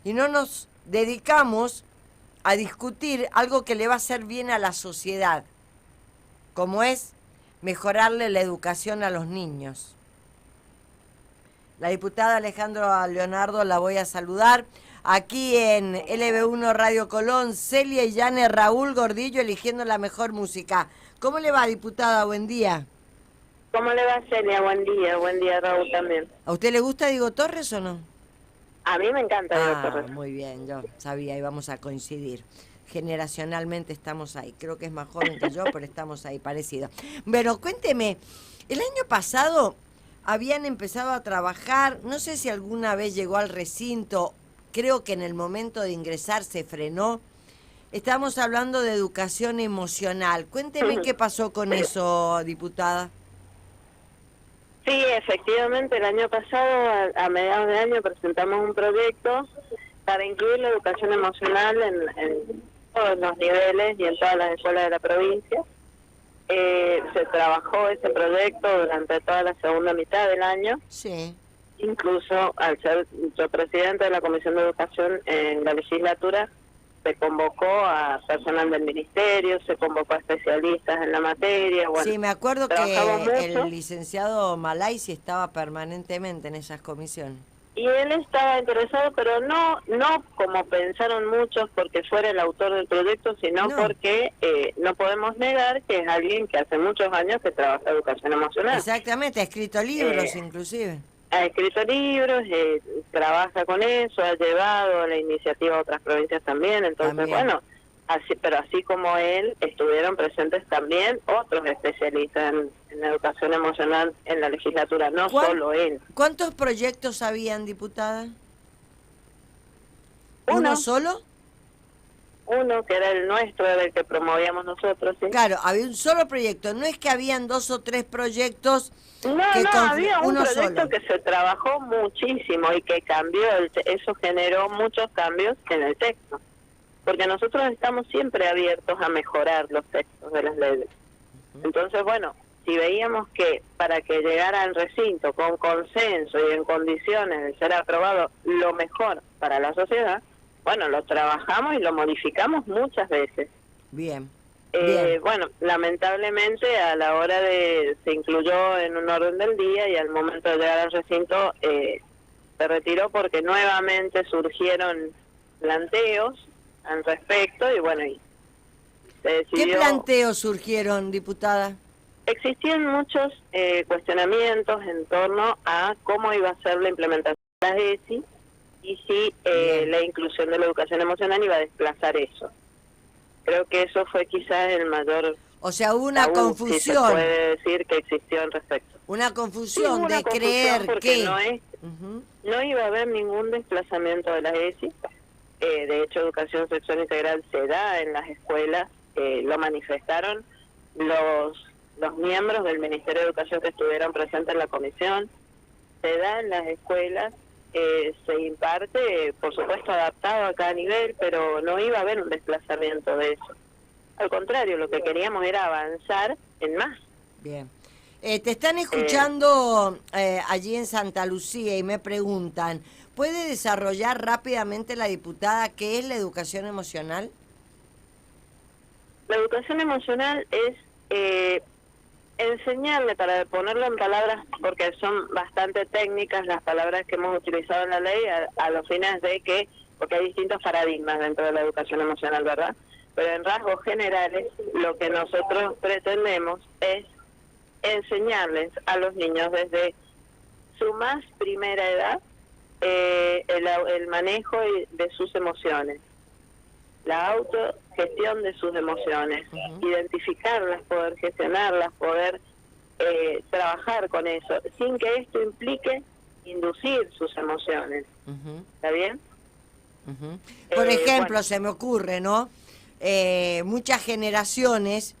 y no nos dedicamos a discutir algo que le va a hacer bien a la sociedad, como es mejorarle la educación a los niños. La diputada Alejandra Leonardo la voy a saludar. Aquí en LB1 Radio Colón, Celia y Yane, Raúl Gordillo eligiendo la mejor música. ¿Cómo le va, diputada? Buen día. ¿Cómo le va, Celia? Buen día Raúl también. ¿A usted le gusta Diego Torres o no? A mí me encanta Diego Torres. Muy bien, yo sabía, íbamos a coincidir. Generacionalmente estamos ahí. Creo que es más joven que yo, pero estamos ahí, parecido. Pero cuénteme, el año pasado habían empezado a trabajar, no sé si alguna vez llegó al recinto, creo que en el momento de ingresar se frenó. Estamos hablando de educación emocional. Cuénteme qué pasó con eso, diputada. Sí, efectivamente, el año pasado, a mediados de año, presentamos un proyecto para incluir la educación emocional en todos los niveles y en todas las escuelas de la provincia. Se trabajó ese proyecto durante toda la segunda mitad del año. Sí. Incluso al ser yo presidente de la Comisión de Educación en la legislatura, se convocó a personal del ministerio, se convocó a especialistas en la materia. Bueno, sí, me acuerdo que mucho. el licenciado Malaysi estaba permanentemente en esas comisiones. Y él estaba interesado, pero no como pensaron muchos porque fuera el autor del proyecto, sino porque no podemos negar que es alguien que hace muchos años que trabaja educación emocional. Exactamente, ha escrito libros inclusive. Ha escrito libros, trabaja con eso, ha llevado la iniciativa a otras provincias también, entonces bueno, así como él, estuvieron presentes también otros especialistas en educación emocional en la legislatura, no solo él. ¿Cuántos proyectos habían, diputada? ¿Uno solo? Uno, que era el nuestro, era el que promovíamos nosotros, ¿sí? Claro, había un solo proyecto, no es que habían 2 o 3 proyectos. Había un proyecto que se trabajó muchísimo y que cambió, eso generó muchos cambios en el texto. Porque nosotros estamos siempre abiertos a mejorar los textos de las leyes. Entonces, bueno, si veíamos que para que llegara al recinto con consenso y en condiciones de ser aprobado lo mejor para la sociedad, bueno, lo trabajamos y lo modificamos muchas veces. Bien. Bueno, lamentablemente a la hora se incluyó en un orden del día y al momento de llegar al recinto se retiró porque nuevamente surgieron planteos al respecto y bueno, y se decidió. ¿Qué planteos surgieron, diputada? Existían muchos cuestionamientos en torno a cómo iba a ser la implementación de las ESI y si la inclusión de la educación emocional iba a desplazar eso. Creo que eso fue quizás el mayor... O sea, hubo una confusión. Si se puede decir que existió al respecto. Una confusión sí, una de confusión creer que... No iba a haber ningún desplazamiento de las ESI. De hecho, educación sexual integral se da en las escuelas, lo manifestaron los miembros del Ministerio de Educación que estuvieron presentes en la comisión, se da en las escuelas, se imparte, por supuesto, adaptado a cada nivel, pero no iba a haber un desplazamiento de eso. Al contrario, lo que queríamos era avanzar en más. Bien. Te están escuchando allí en Santa Lucía y me preguntan, ¿puede desarrollar rápidamente la diputada qué es la educación emocional? La educación emocional es enseñarle, para ponerlo en palabras, porque son bastante técnicas las palabras que hemos utilizado en la ley, a los fines de que, porque hay distintos paradigmas dentro de la educación emocional, ¿verdad? Pero en rasgos generales, lo que nosotros pretendemos es enseñarles a los niños desde su más primera edad el manejo de sus emociones, la autogestión de sus emociones, identificarlas, poder gestionarlas, poder trabajar con eso, sin que esto implique inducir sus emociones. ¿Está bien? Por ejemplo, se me ocurre, ¿no? Muchas generaciones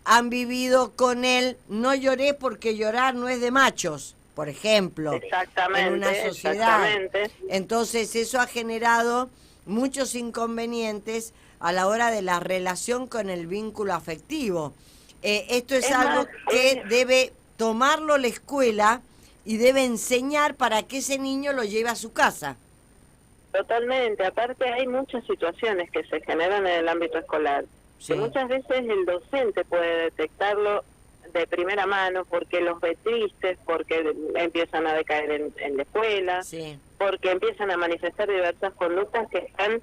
han vivido con él, no lloré porque llorar no es de machos, por ejemplo, en una sociedad. Entonces eso ha generado muchos inconvenientes a la hora de la relación con el vínculo afectivo. Esto es algo que debe tomarlo la escuela y debe enseñar para que ese niño lo lleve a su casa. Totalmente. Aparte hay muchas situaciones que se generan en el ámbito escolar. Sí. Que muchas veces el docente puede detectarlo de primera mano porque los ve tristes, porque empiezan a decaer en la escuela, Sí. porque empiezan a manifestar diversas conductas que están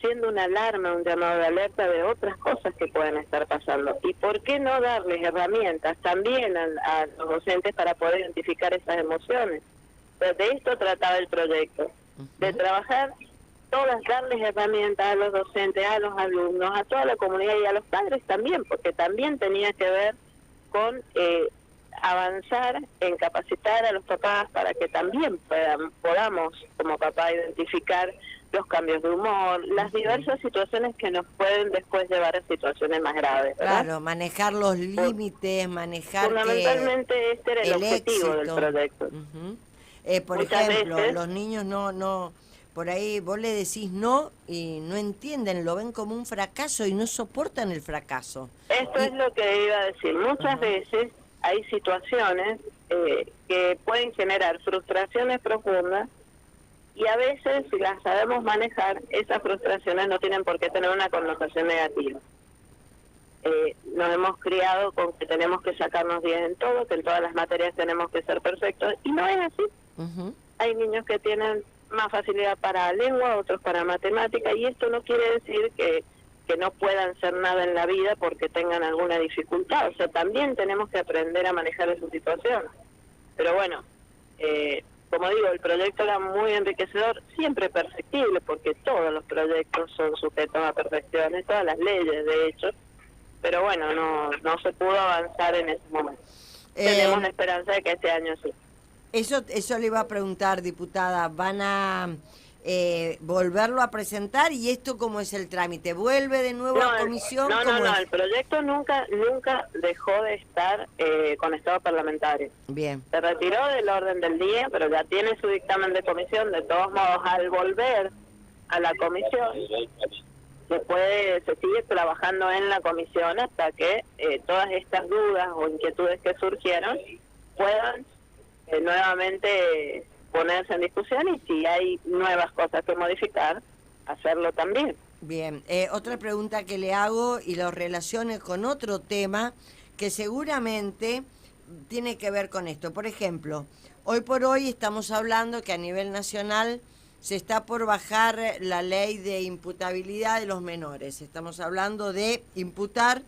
siendo una alarma, un llamado de alerta de otras cosas que pueden estar pasando. ¿Y por qué no darles herramientas también a los docentes para poder identificar esas emociones? Pues de esto trataba el proyecto, de trabajar todas, darles herramientas a los docentes, a los alumnos, a toda la comunidad y a los padres también, porque también tenía que ver con avanzar en capacitar a los papás para que también podamos como papá identificar los cambios de humor, las diversas situaciones que nos pueden después llevar a situaciones más graves, ¿verdad? Claro, manejar los límites, manejar fundamentalmente este era el objetivo éxito del proyecto. Por Muchas ejemplo, veces, los niños no, por ahí vos le decís no y no entienden, lo ven como un fracaso y no soportan el fracaso. esto es lo que iba a decir. Muchas veces hay situaciones que pueden generar frustraciones profundas y a veces, si las sabemos manejar, esas frustraciones no tienen por qué tener una connotación negativa. Nos hemos criado con que tenemos que sacarnos 10 en todo, que en todas las materias tenemos que ser perfectos, y no es así. Hay niños que tienen más facilidad para lengua, otros para matemática, y esto no quiere decir que no puedan ser nada en la vida porque tengan alguna dificultad. O sea, también tenemos que aprender a manejar esa situación. Pero bueno, como digo, el proyecto era muy enriquecedor, siempre perfectible, porque todos los proyectos son sujetos a perfecciones, todas las leyes, de hecho. Pero bueno, no se pudo avanzar en ese momento. Tenemos la esperanza de que este año sí. Eso le iba a preguntar, diputada, ¿van a volverlo a presentar? ¿Y esto cómo es el trámite? ¿Vuelve de nuevo a comisión? No, el proyecto nunca dejó de estar con estado parlamentario. Bien. Se retiró del orden del día, pero ya tiene su dictamen de comisión. De todos modos, al volver a la comisión, se sigue trabajando en la comisión hasta que todas estas dudas o inquietudes que surgieron puedan nuevamente ponerse en discusión, y si hay nuevas cosas que modificar, hacerlo también. Bien, otra pregunta que le hago y lo relacione con otro tema que seguramente tiene que ver con esto. Por ejemplo, hoy por hoy estamos hablando que a nivel nacional se está por bajar la ley de imputabilidad de los menores. Estamos hablando de imputar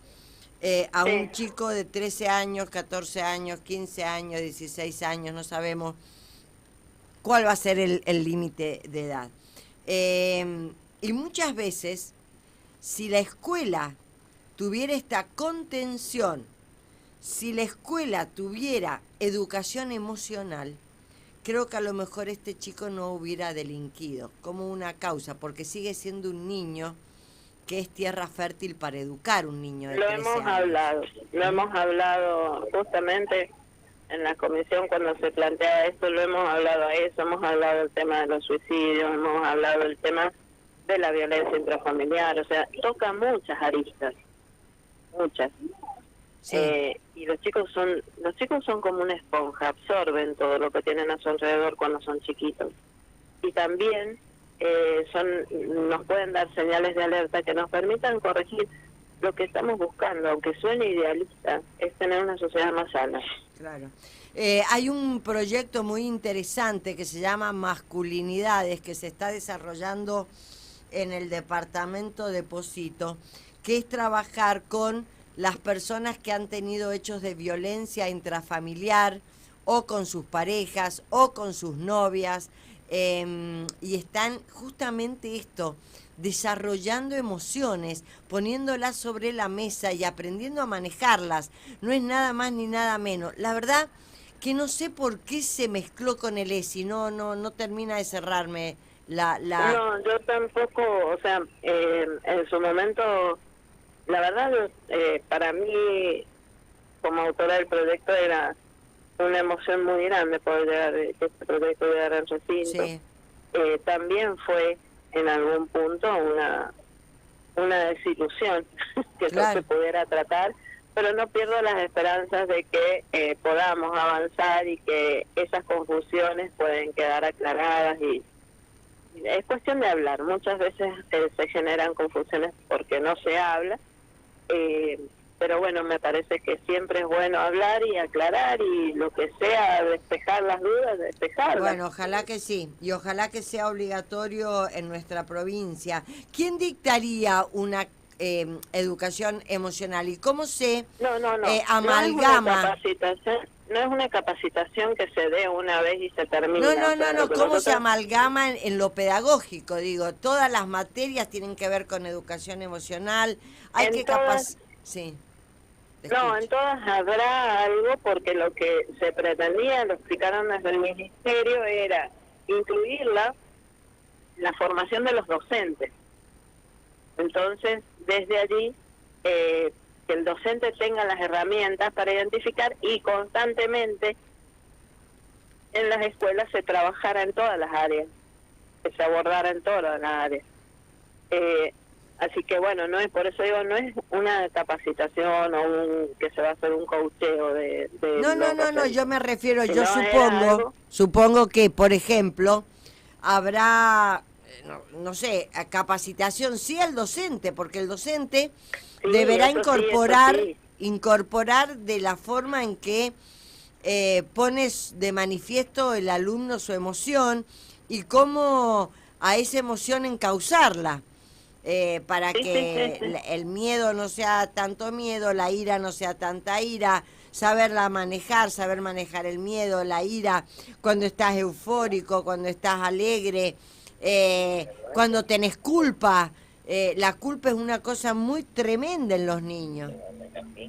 a un chico de 13 años, 14 años, 15 años, 16 años, no sabemos cuál va a ser el límite de edad. Y muchas veces, si la escuela tuviera esta contención, si la escuela tuviera educación emocional, creo que a lo mejor este chico no hubiera delinquido como una causa, porque sigue siendo un niño que es tierra fértil para educar un niño de 13 años. Lo hemos hablado justamente en la comisión cuando se plantea esto, lo hemos hablado a eso, hemos hablado del tema de los suicidios, hemos hablado del tema de la violencia intrafamiliar, o sea, toca muchas aristas, muchas. Sí. Y los chicos son como una esponja, absorben todo lo que tienen a su alrededor cuando son chiquitos. Y también nos pueden dar señales de alerta que nos permitan corregir lo que estamos buscando, aunque suene idealista, es tener una sociedad más sana. Claro. Hay un proyecto muy interesante que se llama Masculinidades, que se está desarrollando en el departamento de Pocito, que es trabajar con las personas que han tenido hechos de violencia intrafamiliar, o con sus parejas, o con sus novias, y están justamente esto, desarrollando emociones, poniéndolas sobre la mesa y aprendiendo a manejarlas. No es nada más ni nada menos. La verdad que no sé por qué se mezcló con el ESI, no termina de cerrarme la... No, yo tampoco, o sea, en su momento, la verdad, para mí, como autora del proyecto, era una emoción muy grande poder llegar, que este proyecto llegara al recinto. Sí. También fue en algún punto una desilusión que no se pudiera tratar, pero no pierdo las esperanzas de que podamos avanzar y que esas confusiones pueden quedar aclaradas y es cuestión de hablar. Muchas veces se generan confusiones porque no se habla, pero bueno, me parece que siempre es bueno hablar y aclarar y lo que sea, despejar las dudas, despejarlas. Bueno, ojalá que sí, y ojalá que sea obligatorio en nuestra provincia. ¿Quién dictaría una educación emocional y cómo se amalgama? No es una capacitación que se dé una vez y se termina. No, ¿cómo se amalgama en lo pedagógico? Digo, todas las materias tienen que ver con educación emocional, hay que capacitar... Sí. No, en todas habrá algo, porque lo que se pretendía, lo explicaron desde el ministerio, era incluirla en la formación de los docentes. Entonces, desde allí, que el docente tenga las herramientas para identificar y constantemente en las escuelas se trabajara en todas las áreas, que se abordara en todas las áreas. Así que bueno, no es, por eso digo, no es una capacitación o que se va a hacer un coacheo de No, yo me refiero, yo supongo que, por ejemplo, habrá, no sé, capacitación sí al docente, porque el docente deberá incorporar de la forma en que pones de manifiesto el alumno su emoción y cómo a esa emoción encauzarla. Para que el miedo no sea tanto miedo, la ira no sea tanta ira, saber manejar el miedo, la ira, cuando estás eufórico, cuando estás alegre, cuando tenés culpa. La culpa es una cosa muy tremenda en los niños.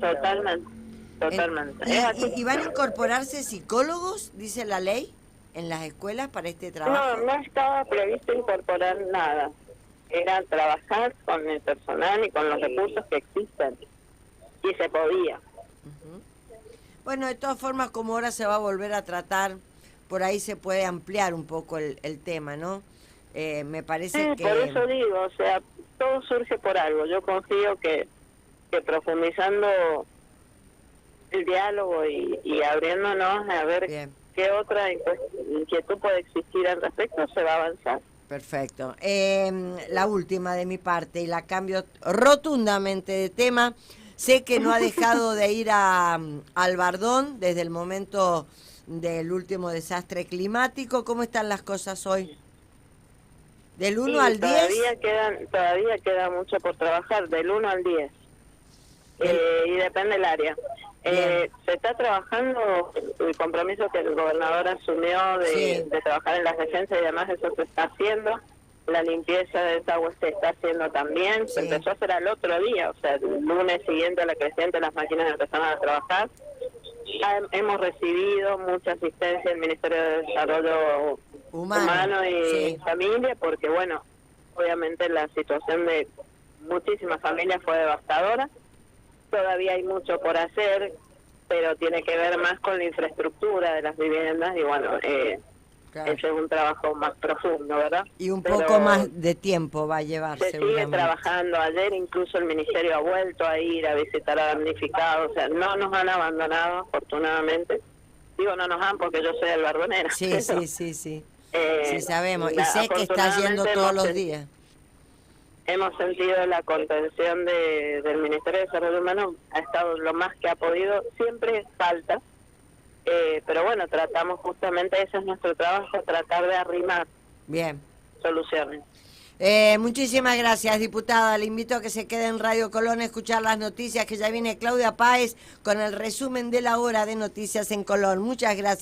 Totalmente. ¿Y van a incorporarse psicólogos, dice la ley, en las escuelas para este trabajo? No estaba previsto incorporar nada. Era trabajar con el personal y con los recursos que existen. Y se podía. Bueno, de todas formas, como ahora se va a volver a tratar, por ahí se puede ampliar un poco el tema, ¿no? Me parece que... por eso digo, o sea, todo surge por algo. Yo confío que profundizando el diálogo y abriéndonos a ver qué otra inquietud puede existir al respecto, se va a avanzar. Perfecto. La última de mi parte, y la cambio rotundamente de tema. Sé que no ha dejado de ir al Bardón desde el momento del último desastre climático. ¿Cómo están las cosas hoy? ¿Del 1 al 10? Todavía queda mucho por trabajar, del 1 al 10. Y depende del área. Se está trabajando el compromiso que el gobernador asumió de trabajar en las defensas y demás, eso se está haciendo. La limpieza de desagüe se está haciendo también. Se empezó a hacer al otro día, o sea, el lunes siguiente a la creciente las máquinas empezaron a trabajar. Hemos recibido mucha asistencia del Ministerio de Desarrollo Humano y Familia, porque bueno, obviamente la situación de muchísimas familias fue devastadora. Todavía hay mucho por hacer, pero tiene que ver más con la infraestructura de las viviendas y bueno, ese es un trabajo más profundo, ¿verdad? Y un poco más de tiempo va a llevar, se sigue trabajando. Ayer incluso el Ministerio ha vuelto a ir a visitar a damnificados, o sea, no nos han abandonado, afortunadamente. Digo, no nos han porque yo soy albardonera. Sí, sí sabemos, y sé que está yendo todos los días. Hemos sentido la contención del Ministerio de Desarrollo Humano, ha estado lo más que ha podido, siempre falta, pero bueno, tratamos justamente, ese es nuestro trabajo, tratar de arrimar soluciones. Muchísimas gracias, diputada. Le invito a que se quede en Radio Colón a escuchar las noticias, que ya viene Claudia Páez con el resumen de la hora de noticias en Colón. Muchas gracias.